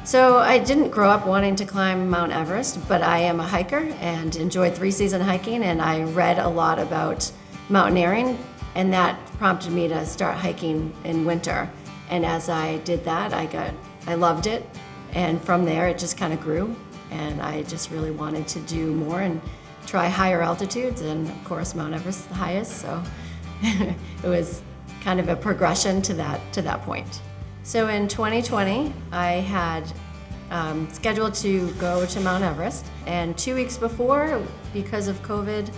So I didn't grow up wanting to climb Mount Everest, but I am a hiker and enjoyed 3-season hiking, and I read a lot about mountaineering, and that prompted me to start hiking in winter. And as I did that, I loved it, and from there it just kind of grew, and I just really wanted to do more and try higher altitudes, and of course Mount Everest is the highest, so it was kind of a progression to that point. So in 2020, I had scheduled to go to Mount Everest, and 2 weeks before, because of COVID,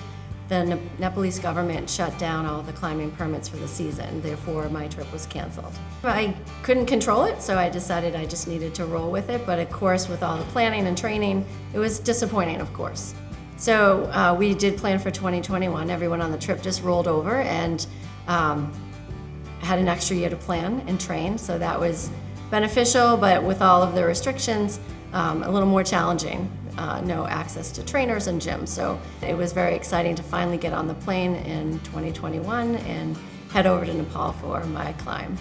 the Nepalese government shut down all the climbing permits for the season, therefore my trip was canceled. I couldn't control it, so I decided I just needed to roll with it, but of course with all the planning and training, it was disappointing, of course. So we did plan for 2021. Everyone on the trip just rolled over and had an extra year to plan and train, so that was beneficial, but with all of the restrictions, a little more challenging. No access to trainers and gyms, so it was very exciting to finally get on the plane in 2021 and head over to Nepal for my climb.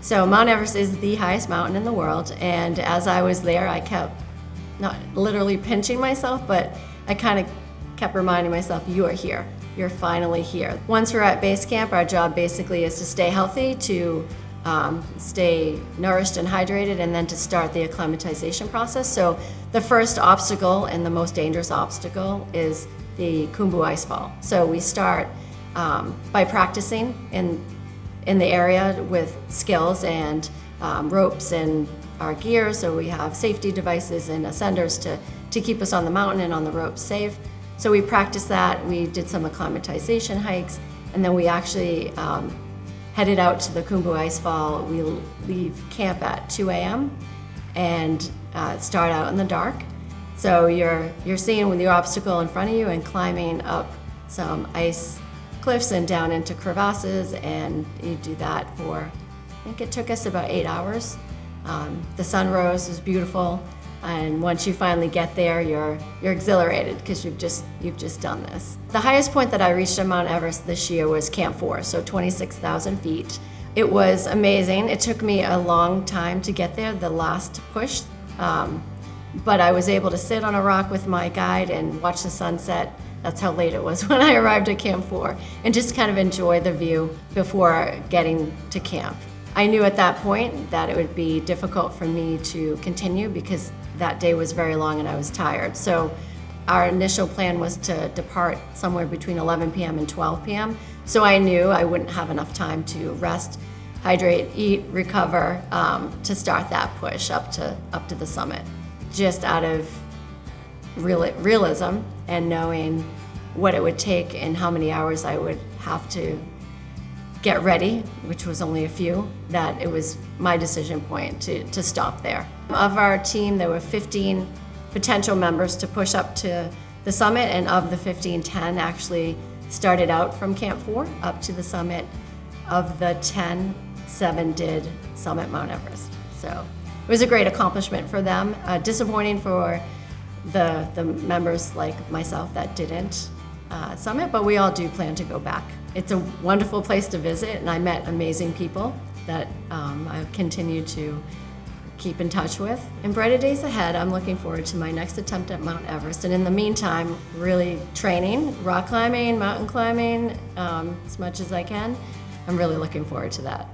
So Mount Everest is the highest mountain in the world, and as I was there, I kept not literally pinching myself, but I kind of kept reminding myself, you are here. You're finally here. Once we're at base camp, our job basically is to stay healthy, to stay nourished and hydrated, and then to start the acclimatization process. So the first obstacle and the most dangerous obstacle is the Khumbu ice fall. So we start by practicing in the area with skills and ropes and our gear. So we have safety devices and ascenders to keep us on the mountain and on the ropes safe. So we practiced that. We did some acclimatization hikes, and then we actually headed out to the Khumbu ice fall. We leave camp at 2 a.m. and start out in the dark. So you're seeing with your obstacle in front of you and climbing up some ice cliffs and down into crevasses, and you do that for, I think it took us about 8 hours. The sun rose, is beautiful, and once you finally get there, you're exhilarated because you've just done this. The highest point that I reached on Mount Everest this year was Camp 4, so 26,000 feet. It was amazing. It took me a long time to get there, the last push, but I was able to sit on a rock with my guide and watch the sunset. That's how late it was when I arrived at Camp 4, and just kind of enjoy the view before getting to camp. I knew at that point that it would be difficult for me to continue because that day was very long and I was tired. So our initial plan was to depart somewhere between 11 p.m. and 12 p.m. So I knew I wouldn't have enough time to rest, hydrate, eat, recover, to start that push up to the summit. Just out of realism and knowing what it would take and how many hours I would have to get ready, which was only a few, that it was my decision point to stop there. Of our team, there were 15 potential members to push up to the summit, and of the 15, 10 actually started out from Camp 4 up to the summit. Of the 10, 7 did summit Mount Everest. So it was a great accomplishment for them. Disappointing for the members like myself that didn't summit, but we all do plan to go back. It's a wonderful place to visit, and I met amazing people that I've continued to keep in touch with. In brighter days ahead, I'm looking forward to my next attempt at Mount Everest, and in the meantime, really training, rock climbing, mountain climbing, as much as I can. I'm really looking forward to that.